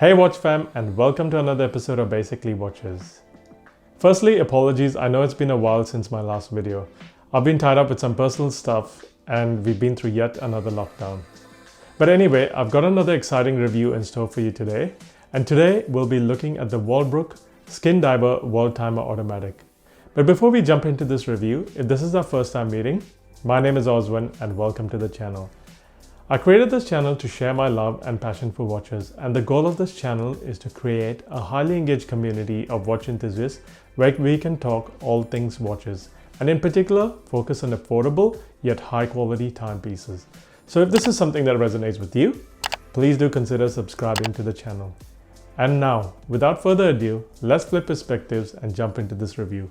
Hey Watch Fam, and welcome to another episode of Basically Watches. Firstly, apologies, I know it's been a while since my last video. I've been tied up with some personal stuff and we've been through yet another lockdown. But anyway, I've got another exciting review in store for you today. And today we'll be looking at the Wolbrook Skindiver WT Automatic. But before we jump into this review, if this is our first time meeting, my name is Oswin and welcome to the channel. I created this channel to share my love and passion for watches, and the goal of this channel is to create a highly engaged community of watch enthusiasts where we can talk all things watches, and in particular focus on affordable yet high quality timepieces. So if this is something that resonates with you, please do consider subscribing to the channel. And now, without further ado, let's flip perspectives and jump into this review.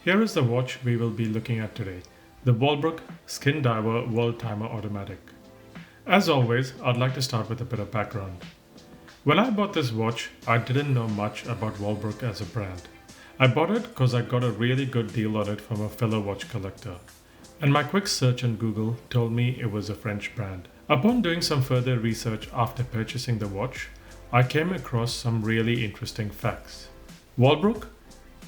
Here is the watch we will be looking at today, the Wolbrook Skindiver WT Automatic. As always, I'd like to start with a bit of background. When I bought this watch, I didn't know much about Wolbrook as a brand. I bought it because I got a really good deal on it from a fellow watch collector. And my quick search on Google told me it was a French brand. Upon doing some further research after purchasing the watch, I came across some really interesting facts. Wolbrook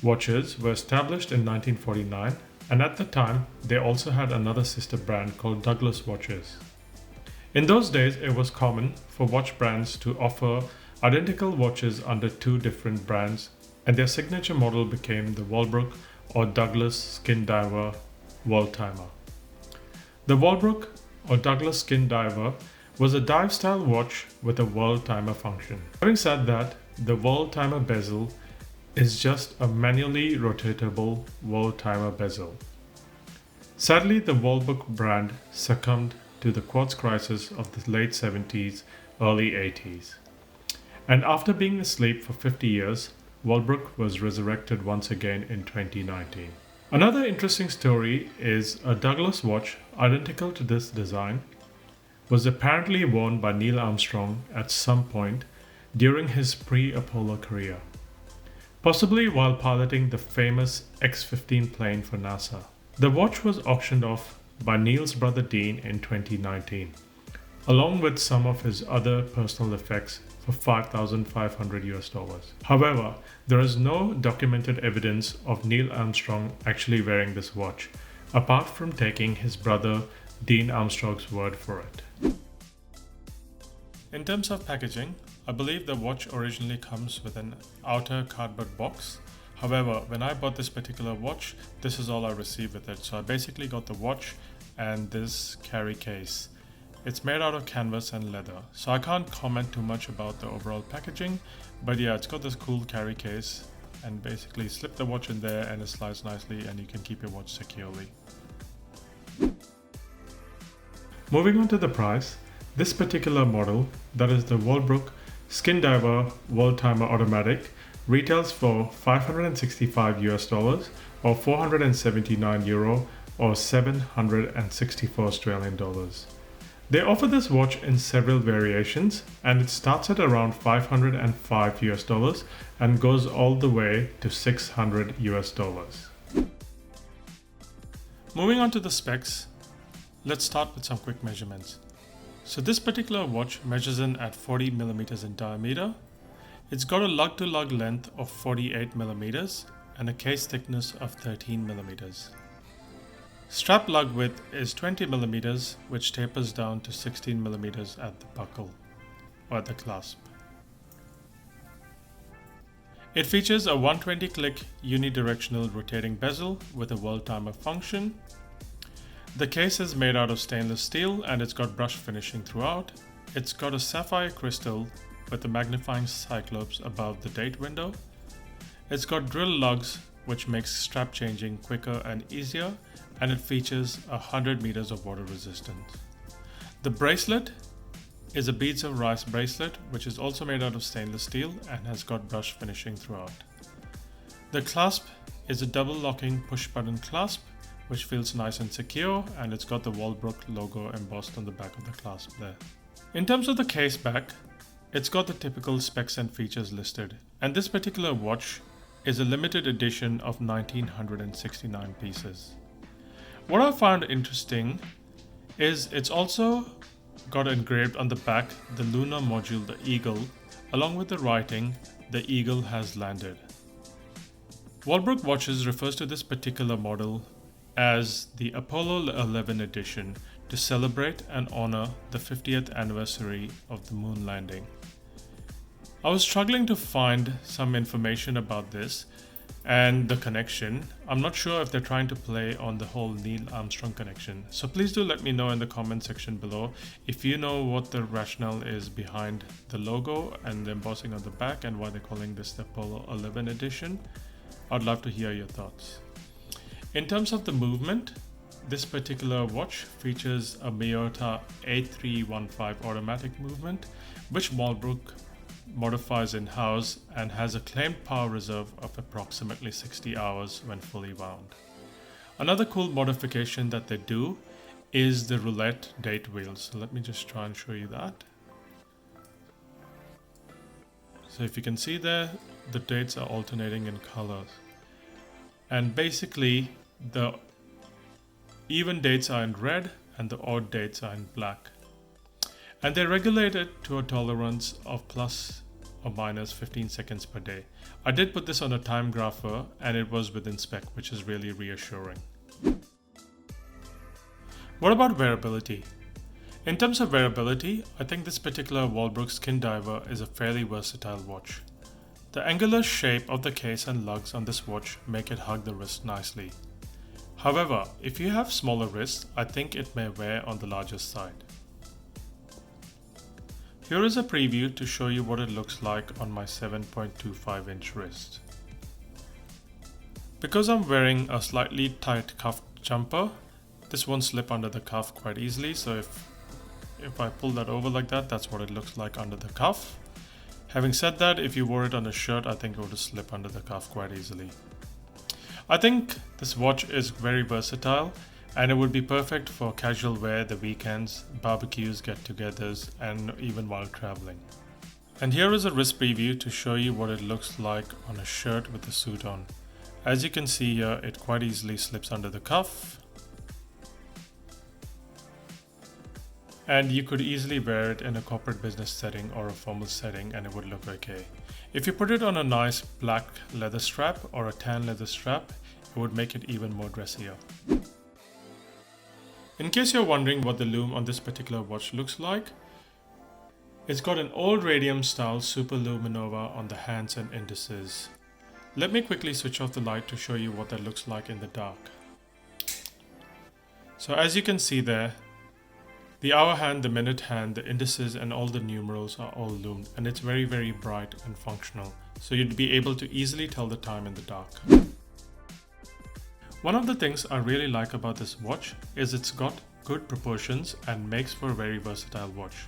watches were established in 1949, and at the time they also had another sister brand called Douglas watches. In those days, it was common for watch brands to offer identical watches under two different brands, and their signature model became the Wolbrook or Douglas Skindiver WT. The Wolbrook or Douglas Skindiver was a dive style watch with a world timer function. Having said that, the world timer bezel is just a manually rotatable world timer bezel. Sadly, the Wolbrook brand succumbed to the quartz crisis of the late 70s, early 80s. And after being asleep for 50 years, Wolbrook was resurrected once again in 2019. Another interesting story is a Douglas watch identical to this design was apparently worn by Neil Armstrong at some point during his pre-Apollo career, possibly while piloting the famous X-15 plane for NASA. The watch was auctioned off by Neil's brother Dean in 2019, along with some of his other personal effects for $5,500. However, there is no documented evidence of Neil Armstrong actually wearing this watch, apart from taking his brother Dean Armstrong's word for it. In terms of packaging, I believe the watch originally comes with an outer cardboard box. However, when I bought this particular watch, this is all I received with it. So I basically got the watch and this carry case. It's made out of canvas and leather, so I can't comment too much about the overall packaging, but yeah, it's got this cool carry case and basically slip the watch in there and it slides nicely and you can keep your watch securely. Moving on to the price, this particular model, that is the Wolbrook Skindiver WT Automatic, retails for $565 or 479 euro or 764 Australian dollars. They offer this watch in several variations and it starts at around $505 and goes all the way to $600. Moving on to the specs, let's start with some quick measurements. So this particular watch measures in at 40 millimeters in diameter. It's got a lug-to-lug length of 48 millimeters and a case thickness of 13 millimeters. Strap lug width is 20 millimeters, which tapers down to 16 millimeters at the buckle or at the clasp. It features a 120-click unidirectional rotating bezel with a world timer function. The case is made out of stainless steel and it's got brush finishing throughout. It's got a sapphire crystal with a magnifying cyclops above the date window. It's got drill lugs which makes strap changing quicker and easier, and it features 100 meters of water resistance. The bracelet is a beads of rice bracelet which is also made out of stainless steel and has got brush finishing throughout. The clasp is a double locking push button clasp which feels nice and secure, and it's got the Wolbrook logo embossed on the back of the clasp there. In terms of the case back, it's got the typical specs and features listed, and this particular watch is a limited edition of 1969 pieces. What I found interesting is it's also got engraved on the back the lunar module, the eagle, along with the writing, "The eagle has landed." Wolbrook Watches refers to this particular model as the Apollo 11 edition to celebrate and honor the 50th anniversary of the moon landing. I was struggling to find some information about this and the connection. I'm not sure if they're trying to play on the whole Neil Armstrong connection. So please do let me know in the comment section below if you know what the rationale is behind the logo and the embossing on the back and why they're calling this the Apollo 11 edition. I'd love to hear your thoughts. In terms of the movement, this particular watch features a Miyota A315 automatic movement, which Wolbrook modifies in-house and has a claimed power reserve of approximately 60 hours when fully wound. Another cool modification that they do is the roulette date wheels. So let me just try and show you that. So if you can see there, the dates are alternating in colors. And basically, the even dates are in red and the odd dates are in black. And they're regulated to a tolerance of plus or minus 15 seconds per day. I did put this on a time grapher and it was within spec, which is really reassuring. What about wearability? In terms of wearability, I think this particular Wolbrook Skindiver is a fairly versatile watch. The angular shape of the case and lugs on this watch make it hug the wrist nicely. However, if you have smaller wrists, I think it may wear on the larger side. Here is a preview to show you what it looks like on my 7.25 inch wrist. Because I'm wearing a slightly tight cuff jumper, this won't slip under the cuff quite easily, so if I pull that over like that, that's what it looks like under the cuff. Having said that, if you wore it on a shirt, I think it would slip under the cuff quite easily. I think this watch is very versatile and it would be perfect for casual wear, the weekends, barbecues, get-togethers, and even while traveling. And here is a wrist preview to show you what it looks like on a shirt with a suit on. As you can see here, it quite easily slips under the cuff. And you could easily wear it in a corporate business setting or a formal setting and it would look okay. If you put it on a nice black leather strap or a tan leather strap, it would make it even more dressier. In case you're wondering what the lume on this particular watch looks like, it's got an old radium style super luminova on the hands and indices. Let me quickly switch off the light to show you what that looks like in the dark. So as you can see there, the hour hand, the minute hand, the indices and all the numerals are all lumed, and it's very, very bright and functional. So you'd be able to easily tell the time in the dark. One of the things I really like about this watch is it's got good proportions and makes for a very versatile watch.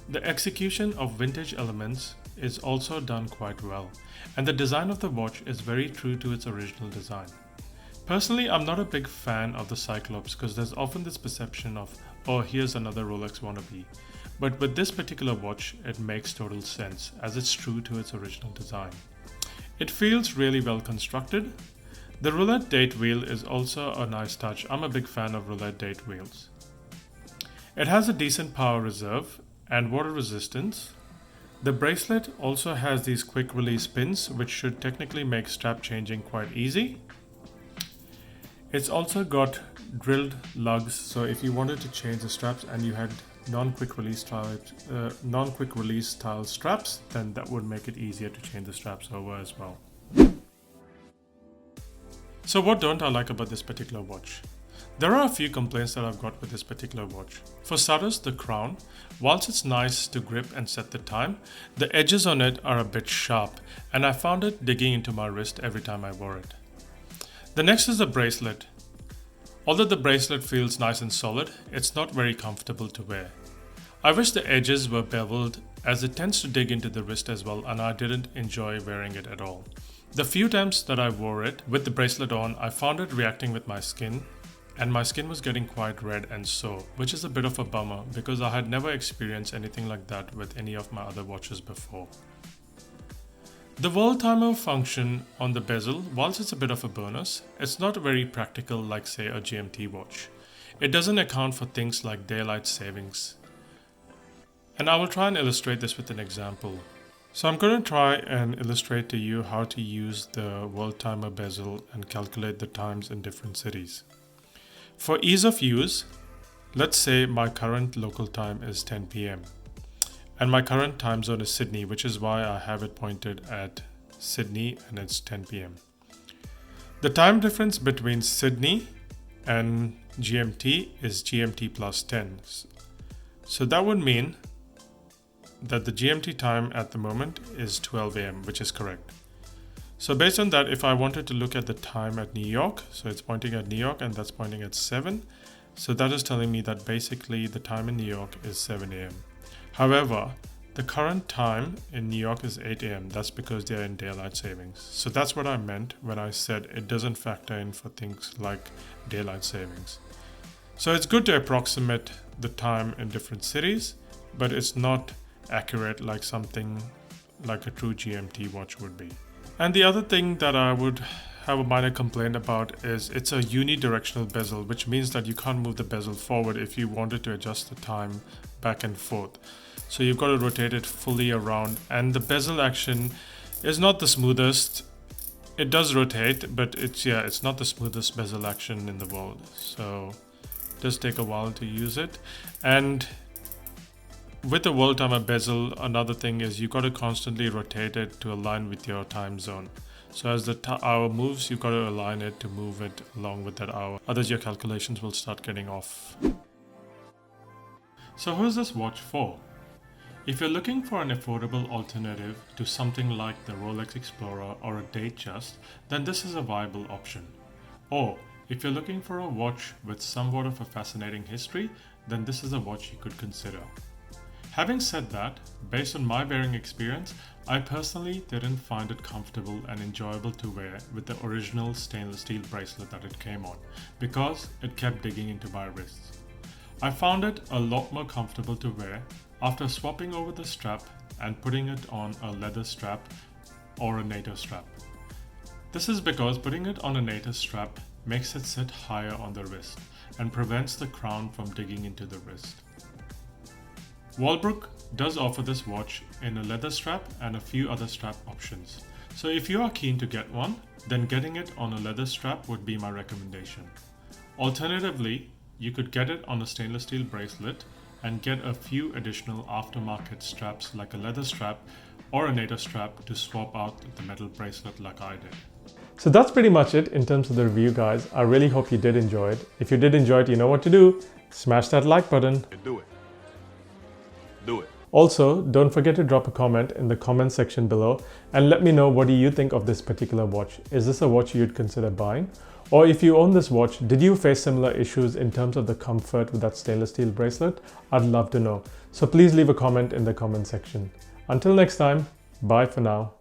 The execution of vintage elements is also done quite well, and the design of the watch is very true to its original design. Personally, I'm not a big fan of the Cyclops because there's often this perception of, oh, here's another Rolex wannabe. But with this particular watch, it makes total sense as it's true to its original design. It feels really well constructed. The roulette date wheel is also a nice touch. I'm a big fan of roulette date wheels. It has a decent power reserve and water resistance. The bracelet also has these quick release pins, which should technically make strap changing quite easy. It's also got drilled lugs, so if you wanted to change the straps and you had non-quick release style straps, then that would make it easier to change the straps over as well. So what don't I like about this particular watch? There are a few complaints that I've got with this particular watch. For starters, the crown. Whilst it's nice to grip and set the time, the edges on it are a bit sharp, and I found it digging into my wrist every time I wore it. The next is the bracelet. Although the bracelet feels nice and solid, it's not very comfortable to wear. I wish the edges were beveled as it tends to dig into the wrist as well, and I didn't enjoy wearing it at all. The few times that I wore it with the bracelet on, I found it reacting with my skin and my skin was getting quite red and sore, which is a bit of a bummer because I had never experienced anything like that with any of my other watches before. The world timer function on the bezel, whilst it's a bit of a bonus, it's not very practical like say a GMT watch. It doesn't account for things like daylight savings. And I will try and illustrate this with an example. So I'm going to try and illustrate to you how to use the world timer bezel and calculate the times in different cities. For ease of use, let's say my current local time is 10 p.m. and my current time zone is Sydney, which is why I have it pointed at Sydney and it's 10 p.m. The time difference between Sydney and GMT is GMT plus 10. So that would mean that the GMT time at the moment is 12 a.m., which is correct. So based on that, if I wanted to look at the time at New York, so it's pointing at New York and that's pointing at 7. So that is telling me that basically the time in New York is 7 a.m. However, the current time in New York is 8 a.m. That's because they're in daylight savings. So that's what I meant when I said it doesn't factor in for things like daylight savings. So it's good to approximate the time in different cities, but it's not accurate like something like a true GMT watch would be. And the other thing that I would have a minor complaint about is it's a unidirectional bezel, which means that you can't move the bezel forward if you wanted to adjust the time back and forth. So you've got to rotate it fully around, and the bezel action is not the smoothest. It does rotate, but it's not the smoothest bezel action in the world. So it does take a while to use it. And with the world timer bezel, another thing is you got to constantly rotate it to align with your time zone. So as the hour moves, you've got to align it to move it along with that hour. Otherwise your calculations will start getting off. So who's this watch for? If you're looking for an affordable alternative to something like the Rolex Explorer or a Datejust, then this is a viable option. Or if you're looking for a watch with somewhat of a fascinating history, then this is a watch you could consider. Having said that, based on my wearing experience, I personally didn't find it comfortable and enjoyable to wear with the original stainless steel bracelet that it came on, because it kept digging into my wrists. I found it a lot more comfortable to wear after swapping over the strap and putting it on a leather strap or a NATO strap. This is because putting it on a NATO strap makes it sit higher on the wrist and prevents the crown from digging into the wrist. Wolbrook does offer this watch in a leather strap and a few other strap options. So if you are keen to get one, then getting it on a leather strap would be my recommendation. Alternatively, you could get it on a stainless steel bracelet and get a few additional aftermarket straps like a leather strap or a NATO strap to swap out the metal bracelet like I did. So that's pretty much it in terms of the review, guys. I really hope you did enjoy it. If you did enjoy it, you know what to do. Smash that like button. Do it. Do it. Also, don't forget to drop a comment in the comment section below and let me know, what do you think of this particular watch? Is this a watch you'd consider buying? Or if you own this watch, did you face similar issues in terms of the comfort with that stainless steel bracelet? I'd love to know. So please leave a comment in the comment section. Until next time, bye for now.